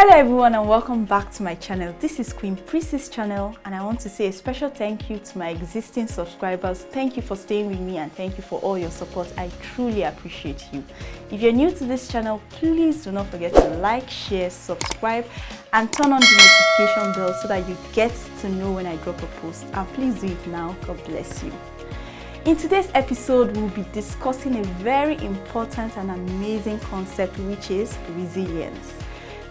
Hello everyone and welcome back to my channel. This is Queen Prissy's channel and I want to say a special thank you to my existing subscribers. Thank you for staying with me and thank you for all your support. I truly appreciate you. If you're new to this channel, please do not forget to like, share, subscribe and turn on the notification bell so that you get to know when I drop a post. And please do it now. God bless you. In today's episode, we'll be discussing a very important and amazing concept, which is resilience.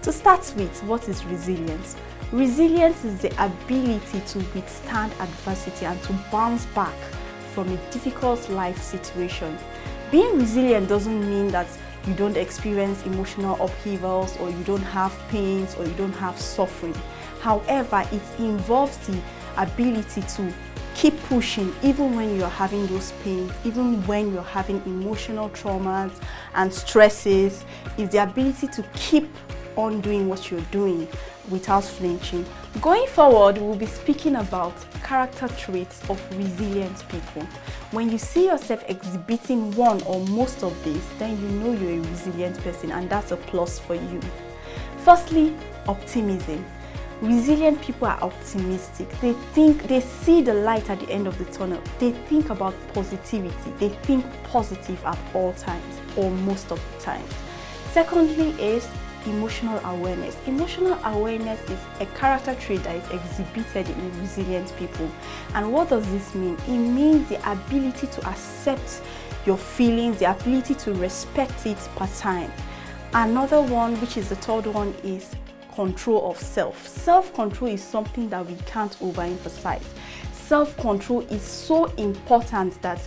To start with, what is resilience? Resilience is the ability to withstand adversity and to bounce back from a difficult life situation. Being resilient doesn't mean that you don't experience emotional upheavals or you don't have pains or you don't have suffering. However, it involves the ability to keep pushing even when you're having those pains, even when you're having emotional traumas and stresses. It's the ability to keep on doing what you're doing without flinching. Going forward, we'll be speaking about character traits of resilient people. When you see yourself exhibiting one or most of these, then you know you're a resilient person and that's a plus for you. Firstly, optimism. Resilient people are optimistic. They see the light at the end of the tunnel. They think about positivity. They think positive at all times or most of the time. Secondly is emotional awareness. Emotional awareness is a character trait that is exhibited in resilient people. And what does this mean? It means the ability to accept your feelings, the ability to respect it per time. Another one, which is the third one, is control of self. Self-control is something that we can't overemphasize. Self-control is so important that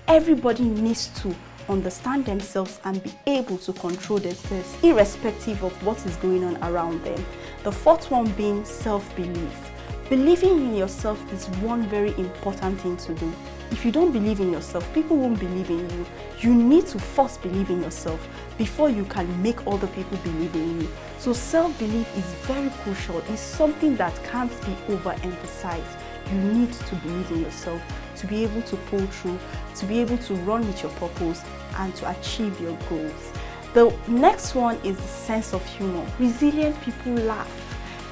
everybody needs to understand themselves and be able to control themselves irrespective of what is going on around them. The fourth one being self-belief. Believing in yourself is one very important thing to do. If you don't believe in yourself, people won't believe in you. You need to first believe in yourself before you can make other people believe in you. So self-belief is very crucial. It's something that can't be overemphasized. You need to believe in yourself to be able to pull through, to be able to run with your purpose and to achieve your goals. The next one is the sense of humor. Resilient people laugh.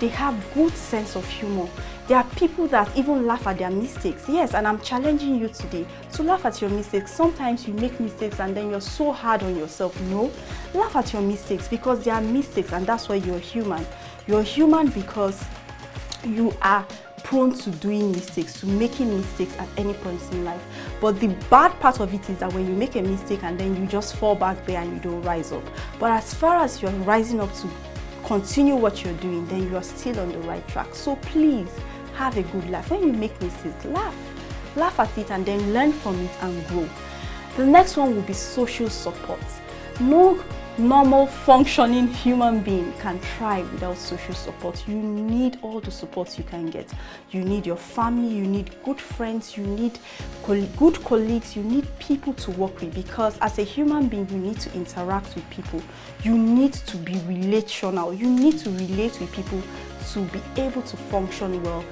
They have good sense of humor. There are people that even laugh at their mistakes. Yes, and I'm challenging you today to laugh at your mistakes. Sometimes you make mistakes and then you're so hard on yourself. No, laugh at your mistakes because they are mistakes and that's why you're human. You're human because you are prone to doing mistakes, to making mistakes at any point in life. But the bad part of it is that when you make a mistake and then you just fall back there and you don't rise up. But as far as you're rising up to continue what you're doing, then you are still on the right track. So please have a good life. When you make mistakes, laugh at it and then learn from it and grow. The next one will be social support. No normal functioning human being can thrive without social support. You need all the support you can get. You need your family, you need good friends, you need good colleagues, you need people to work with, because as a human being you need to interact with people. You need to be relational. You need to relate with people to be able to function well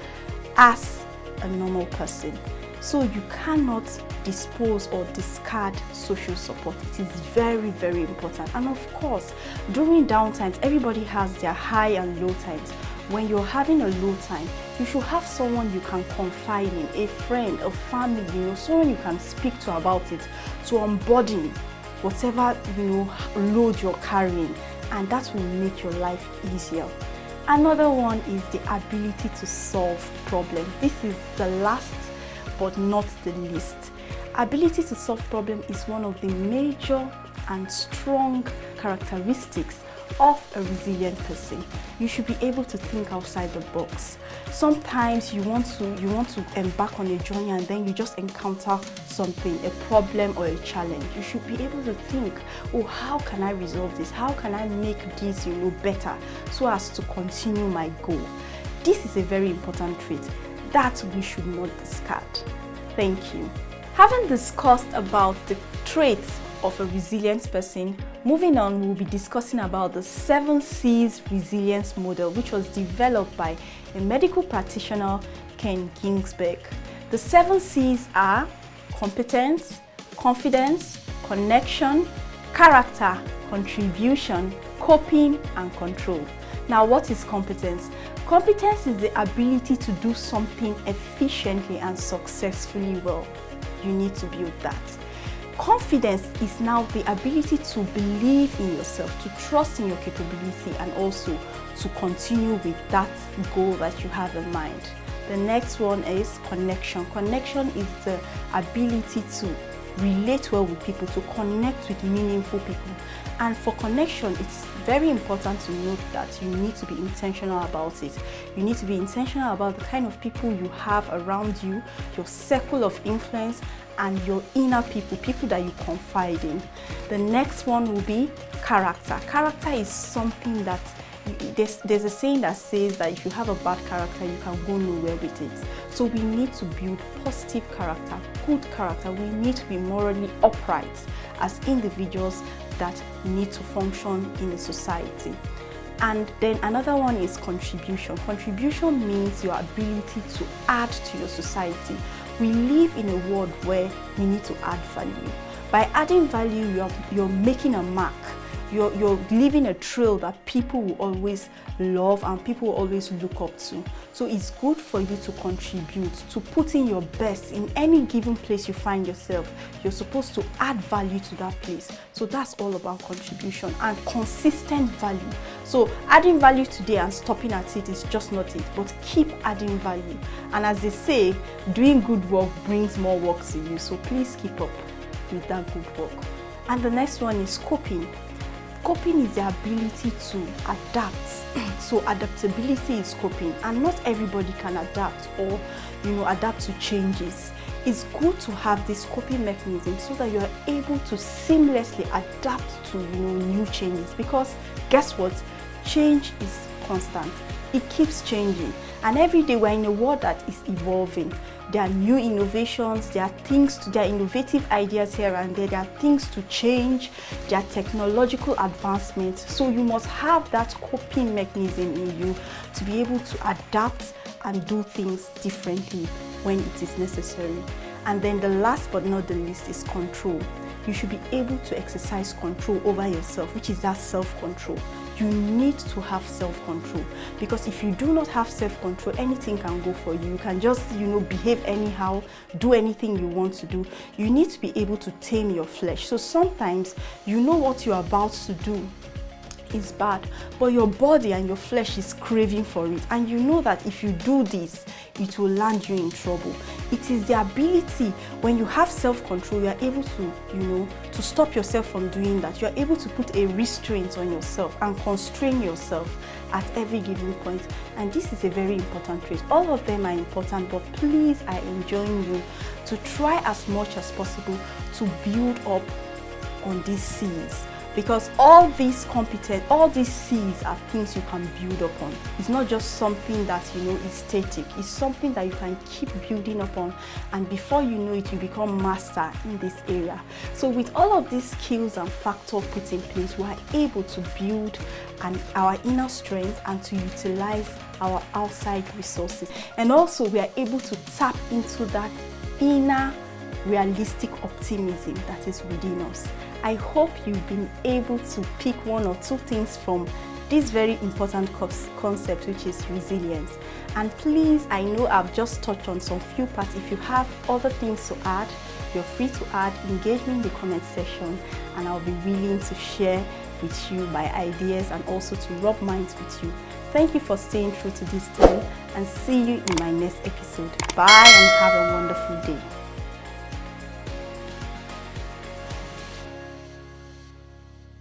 as a normal person. So you cannot dispose or discard social support. It is very, very important. And of course, during downtimes, everybody has their high and low times. When you're having a low time, you should have someone you can confide in, a friend, a family, someone you can speak to about it, to unburden whatever, load you're carrying. And that will make your life easier. Another one is the ability to solve problems. This is the last but not the least. Ability to solve problems is one of the major and strong characteristics of a resilient person. You should be able to think outside the box. Sometimes you want to embark on a journey and then you just encounter something, a problem or a challenge. You should be able to think, oh, how can I resolve this? How can I make this, better so as to continue my goal? This is a very important trait that we should not discard. Thank you. Having discussed about the traits of a resilient person, moving on, we'll be discussing about the 7 C's resilience model, which was developed by a medical practitioner, Ken Ginsberg. The 7 C's are competence, confidence, connection, character, contribution, coping, and control. Now, what is competence? Competence is the ability to do something efficiently and successfully well. You need to build that. Confidence is now the ability to believe in yourself, to trust in your capability, and also to continue with that goal that you have in mind. The next one is connection. Connection is the ability to relate well with people, to connect with meaningful people. And for connection, it's very important to note that you need to be intentional about it. You need to be intentional about the kind of people you have around you, your circle of influence, and your inner people, people that you confide in. The next one will be character. Character is something that there's a saying that says that if you have a bad character, you can go nowhere with it. So we need to build positive character, good character. We need to be morally upright as individuals that need to function in a society. And then another one is contribution. Contribution means your ability to add to your society. We live in a world where we need to add value. By adding value, you're making a mark. You're leaving a trail that people will always love and people will always look up to. So it's good for you to contribute, to put in your best in any given place you find yourself. You're supposed to add value to that place. So that's all about contribution and consistent value. So adding value today and stopping at it is just not it, but keep adding value. And as they say, doing good work brings more work to you. So please keep up with that good work. And the next one is coping. Coping is the ability to adapt. So adaptability is coping, and not everybody can adapt or adapt to changes. It's good to have this coping mechanism so that you are able to seamlessly adapt to new changes, because guess what? Change is constant. It keeps changing, and every day we're in a world that is evolving. There are new innovations, there are innovative ideas here and there are things to change, there are technological advancements. So you must have that coping mechanism in you to be able to adapt and do things differently when it is necessary. And then the last but not the least is control. You should be able to exercise control over yourself, which is that self-control. You need to have self-control, because if you do not have self-control, anything can go for you. You can just, behave anyhow, do anything you want to do. You need to be able to tame your flesh. So sometimes you know what you're about to do is bad, but your body and your flesh is craving for it, and you know that if you do this, it will land you in trouble. It is the ability, when you have self-control, you are able to stop yourself from doing that. You are able to put a restraint on yourself and constrain yourself at every given point. And this is a very important trait. All of them are important, but please, I enjoin you to try as much as possible to build up on these C's. Because all these C's are things you can build upon. It's not just something that is static. It's something that you can keep building upon, and before you know it, you become master in this area. So with all of these skills and factors put in place, we are able to build our inner strength and to utilize our outside resources. And also we are able to tap into that inner realistic optimism that is within us. I hope you've been able to pick one or two things from this very important concept, which is resilience. And please, I know I've just touched on some few parts. If you have other things to add, you're free to add. Engage me in the comment section, and I'll be willing to share with you my ideas and also to rub minds with you. Thank you for staying through to this time, and see you in my next episode. Bye, and have a wonderful day.